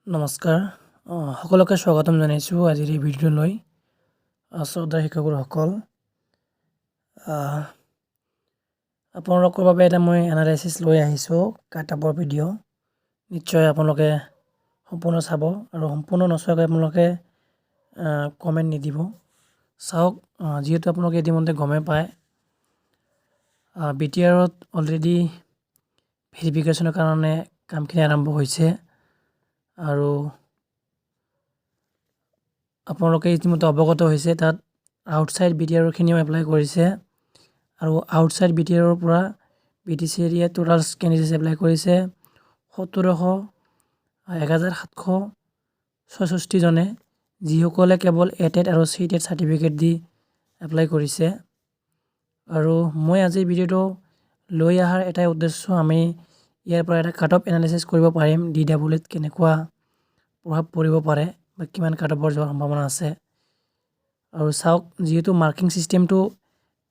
নমস্কাৰ সকলোকে স্বাগতম জনাইছোঁ আজিৰ এই ভিডিঅ'লৈ শ্ৰদ্ধাৰ শিক্ষকসকল আপোনালোকৰ বাবে এটা মই এনালাইচিছ লৈ আহিছোঁ কাটআপৰ ভিডিঅ' নিশ্চয় আপোনালোকে সম্পূৰ্ণ চাব আৰু সম্পূৰ্ণ নচোৱাকৈ আপোনালোকে কমেণ্ট নিদিব চাওক যিহেতু আপোনালোকে ইতিমধ্যে গমেই পায় BTRত অলৰেডি ভেৰিফিকেশ্যনৰ কাৰণে কামখিনি আৰম্ভ হৈছে আৰু আপোনালোকে ইতিমধ্যে অৱগত হৈছে তাত আউটসাইড BTRখিনিও এপ্লাই কৰিছে আৰু আউটসাইড BTRৰ পৰা BTC এৰিয়াত টোটাল কেণ্ডিডেটছ এপ্লাই কৰিছে 1766 জনে যিসকলে কেৱল এটেড আৰু চিটেড চাৰ্টিফিকেট দি এপ্লাই কৰিছে আৰু মই আজি ভিডিঅ'টো লৈ অহাৰ এটাই উদ্দেশ্য আমি ইয়াৰ পৰা এটা কাট অফ এনালাইচিছ কৰিব পাৰিম DWত কেনেকুৱা প্ৰভাৱ পৰিব পাৰে বা কিমান কাট অফৰ যোৱাৰ সম্ভাৱনা আছে আৰু চাওক যিহেতু মাৰ্কিং সিস্টেমটো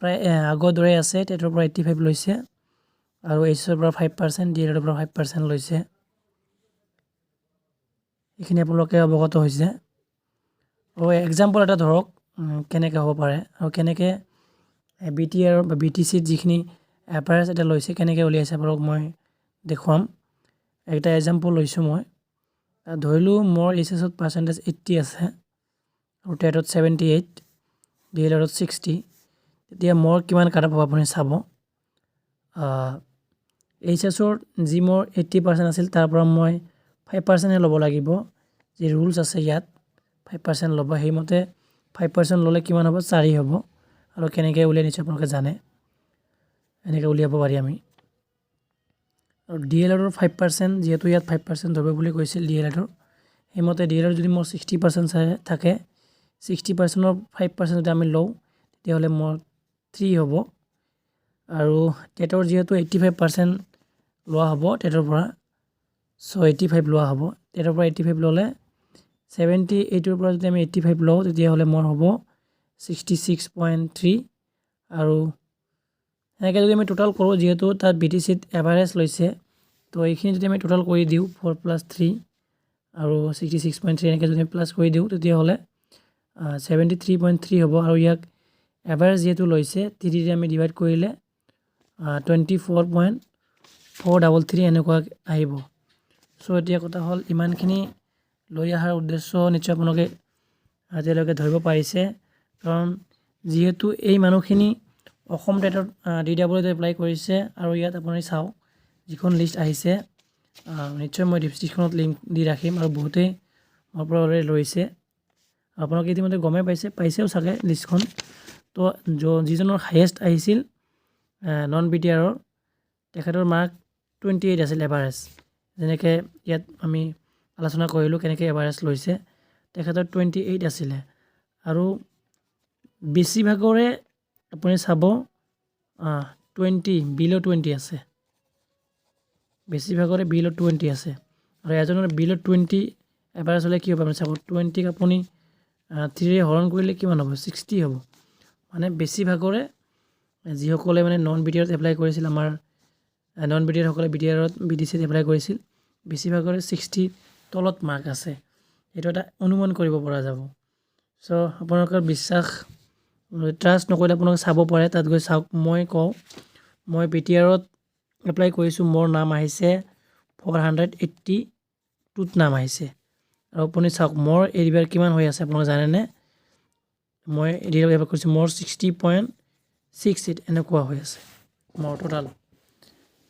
প্ৰায় আগৰ দৰে আছে টেটৰ পৰা 85 লৈছে আৰু এইচৰ পৰা 5% ডিএলৰ পৰা 5% লৈছে এইখিনি আপোনালোকে অৱগত হৈছে আৰু এক্সাম্পল এটা ধৰক কেনেকৈ হ'ব পাৰে আৰু কেনেকৈ BTR বা BTCত যিখিনি এভাৰেজ এটা লৈছে কেনেকৈ উলিয়াইছে আপোনালোক মই দেখুৱাম একটা এক্সাম্পল লৈছোঁ মই ধৰিলোঁ মোৰ এইচএছত পাৰ্চেণ্টেজ 80 আছে আৰু টেটত 78 ডিএলআৰত 60 তেতিয়া মোৰ কিমান কাট অফ হ'ব আপুনি চাব এইচএছৰ যি মোৰ 80% আছিল তাৰ পৰা মই 5% ল'ব লাগিব যি ৰুলছ আছে ইয়াত 5% ল'ব সেইমতে 5% ল'লে কিমান হ'ব 4 হ'ব আৰু কেনেকৈ উলিয়াই নিশ্চয় আপোনালোকে জানে এনেকৈ উলিয়াব পাৰি আমি আৰু ডিএলআৰৰ 5% যিহেতু ইয়াত 5% ধৰিব বুলি কৈছিল ডিএলআৰৰ সেইমতে ডিএলআৰ যদি মোৰ 60% থাকে 60%ৰ 5% যদি আমি লওঁ তেতিয়াহ'লে মোৰ 3 হ'ব আৰু টেটৰ যিহেতু 85% লোৱা হ'ব টেটৰ পৰা চ' 85 লোৱা হ'ব টেটৰ পৰা 85 ল'লে 78ৰ পৰা যদি আমি 85 লওঁ তেতিয়াহ'লে মোৰ হ'ব 66.3 আৰু এনেকৈ যদি আমি টোটাল কৰোঁ যিহেতু তাত BTCত এভাৰেজ লৈছে তো এইখিনি যদি আমি টোটাল কৰি দিওঁ 4 + 3 আৰু 66.3 এনেকৈ যদি প্লাছ কৰি দিওঁ তেতিয়াহ'লে 73.3 হ'ব আৰু ইয়াক এভাৰেজ যিহেতু লৈছে 3 আমি ডিভাইড কৰিলে 24.433 এনেকুৱা আহিব চ' এতিয়া কথা হ'ল ইমানখিনি লৈ অহাৰ উদ্দেশ্য নিশ্চয় আপোনালোকে আজিলৈকে ধৰিব পাৰিছে কাৰণ যিহেতু এই মানুহখিনি অসম টেটত DWত এপ্লাই কৰিছে আৰু ইয়াত আপুনি চাওক যিখন লিষ্ট আহিছে নিশ্চয় মই ডিছক্ৰিপশ্যনত লিংক দি ৰাখিম আৰু বহুতেই মোৰ পৰা অলৰেডি লৈছে আপোনালোকে ইতিমধ্যে গমেই পাইছেও চাগে লিষ্টখন তো যিজনৰ হায়েষ্ট আহিছিল নন BTRৰ তেখেতৰ মাৰ্ক 28 আছিল এভাৰেজ যেনেকৈ ইয়াত আমি আলোচনা কৰিলোঁ কেনেকৈ এভাৰেজ লৈছে তেখেতৰ 28 আছিলে আৰু বেছিভাগৰে আপুনি চাব 20 বিল' 20 আছে বেছিভাগৰে বিল' 20 আছে আৰু এজনৰ বিল' 20 এভাৰেজ হ'লে কি হ'ব আপুনি চাব 20ক আপুনি 3ৰে হৰণ কৰিলে কিমান হ'ব 60 হ'ব মানে বেছিভাগৰে যিসকলে মানে নন BTRত এপ্লাই কৰিছিল আমাৰ নন BTRসকলে BTCত এপ্লাই কৰিছিল বেছিভাগৰে 60 তলত মাৰ্ক আছে এইটো এটা অনুমান কৰিব পৰা যাব চ' আপোনালোকৰ বিশ্বাস ট্ৰাষ্ট নকৰিলে আপোনালোকে চাব পাৰে তাত গৈ চাওক মই কওঁ মই BTRত এপ্লাই কৰিছোঁ মোৰ নাম আহিছে 482ত নাম আহিছে আৰু আপুনি চাওক মোৰ এইবাৰ কিমান হৈ আছে আপোনালোকে জানেনে মই এপ্লাই কৰিছোঁ মোৰ 60.68 এনেকুৱা হৈ আছে মোৰ টোটাল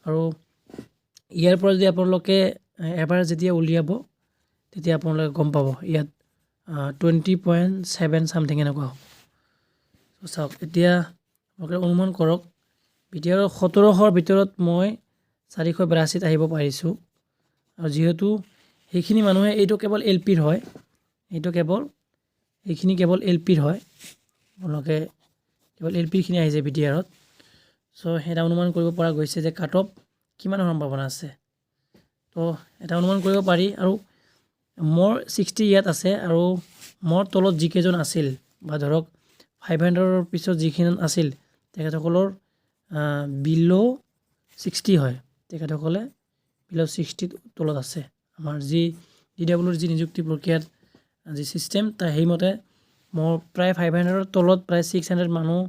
আৰু ইয়াৰ পৰা যদি আপোনালোকে এভাৰেজ যেতিয়া উলিয়াব তেতিয়া আপোনালোকে গম পাব ইয়াত 20.7 চামথিং এনেকুৱা হ'ব চাওক এতিয়া আপোনালোকে অনুমান কৰক BTRৰ 1700ৰ ভিতৰত মই 482ত আহিব পাৰিছোঁ আৰু যিহেতু সেইখিনি মানুহে এইটো কেৱল LPৰ হয় এইখিনি কেৱল LPৰ হয় আপোনালোকে কেৱল LPৰখিনি আহিছে BTRত চ' এটা অনুমান কৰিব পৰা গৈছে যে কাট অফ কিমান সম্ভাৱনা আছে তো এটা অনুমান কৰিব পাৰি আৰু মোৰ 60 ইয়াত আছে আৰু মোৰ তলত যিকেইজন আছিল বা ধৰক 500ৰ পিছত যিখিনি আছিল তেখেতসকলৰ বিল' 60 হয় তেখেতসকলে বিল' 60 তলত আছে আমাৰ যি DWৰ যি নিযুক্তি প্ৰক্ৰিয়াৰ যি ছিষ্টেম তাৰ সেইমতে মোৰ প্ৰায় 500ৰ তলত প্ৰায় 600 মানুহ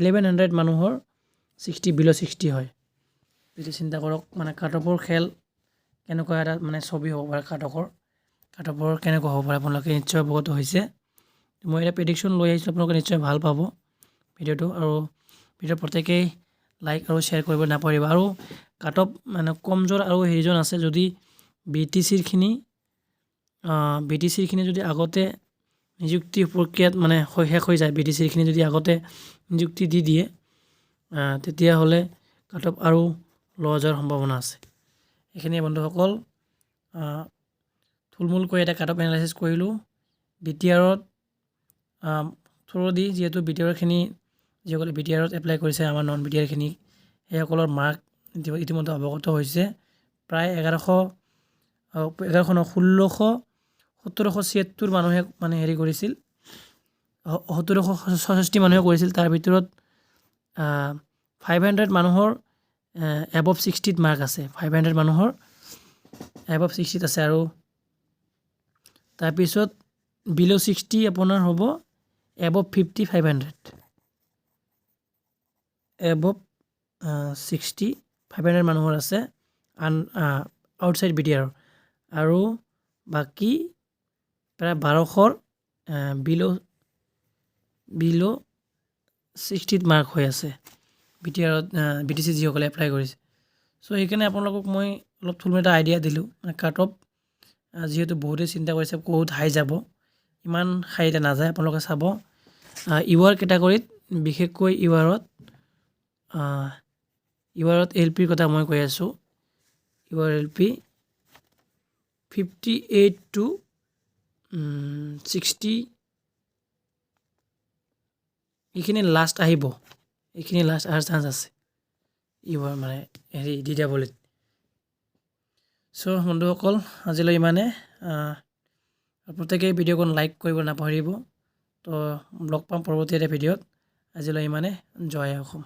1100 মানুহৰ 60 বিল' 60 হয় যদি চিন্তা কৰক মানে কাট অফৰ খেল কেনেকুৱা এটা মানে ছবি হ'ব পাৰে কাট অফৰ কেনেকুৱা হ'ব পাৰে আপোনালোকে নিশ্চয় অৱগত হৈছে মই এটা প্ৰেডিকশ্যন লৈ আহিছোঁ আপোনালোকে নিশ্চয় ভাল পাব ভিডিঅ'টো আৰু ভিডিঅ' প্ৰত্যেকেই লাইক আৰু শ্বেয়াৰ কৰিব নাপাহৰিব আৰু কাট অফ মানে কমজোৰ আৰু হেৰিজন আছে যদি BTCৰ খিনি যদি আগতে নিযুক্তি প্ৰক্ৰিয়াত মানে শেষ হৈ যায় BTCৰ খিনি যদি আগতে নিযুক্তি দি দিয়ে তেতিয়াহ'লে কাট অফ আৰু ল' যোৱাৰ সম্ভাৱনা আছে এইখিনিয়ে বন্ধুসকল থুলমূলকৈ এটা কাট অফ এনালাইচিছ কৰিলোঁ BTRত থ্ৰুদি যিহেতু BTRখিনি যিসকলে BTRত এপ্লাই কৰিছে আমাৰ নন BTRখিনি সেইসকলৰ মাৰ্ক ইতিমধ্যে অৱগত হৈছে প্ৰায় 1776 মানুহে মানে হেৰি কৰিছিল 1766 মানুহে কৰিছিল তাৰ ভিতৰত 500 মানুহৰ above 60ত মাৰ্ক আছে 500 মানুহৰ above 60ত আছে আৰু তাৰপিছত below 60 আপোনাৰ হ'ব above 50 500 above 60 500 মানুহৰ আছে আউটসাইড BTR আৰু বাকী প্ৰায় 1200ৰ বিল' 60ত মাৰ্ক হৈ আছে BTRত BTC যিসকলে এপ্লাই কৰিছে চ' সেইকাৰণে আপোনালোকক মই অলপ থুলমূল এটা আইডিয়া দিলোঁ মানে কাট অফ যিহেতু বহুতে চিন্তা কৰিছে বহুত হাই যাব ইমান হাই এটা নাযায় আপোনালোকে চাব ইউআৰ কেটাগৰীত বিশেষকৈ ইউআৰত LPৰ কথা মই কৈ আছোঁ ইউআৰ LP 58 to 60 এইখিনি লাষ্ট আহিব এইখিনি লাষ্ট অহাৰ চান্স আছে ইউআৰ মানে হেৰি DWত চ' বন্ধুসকল আজিলৈ ইমানে প্ৰত্যেকেই ভিডিঅ'খন লাইক কৰিব নাপাহৰিব তো লগ পাম পৰৱৰ্তী এটা ভিডিঅ'ত আজিলৈ ইমানে জয় অসম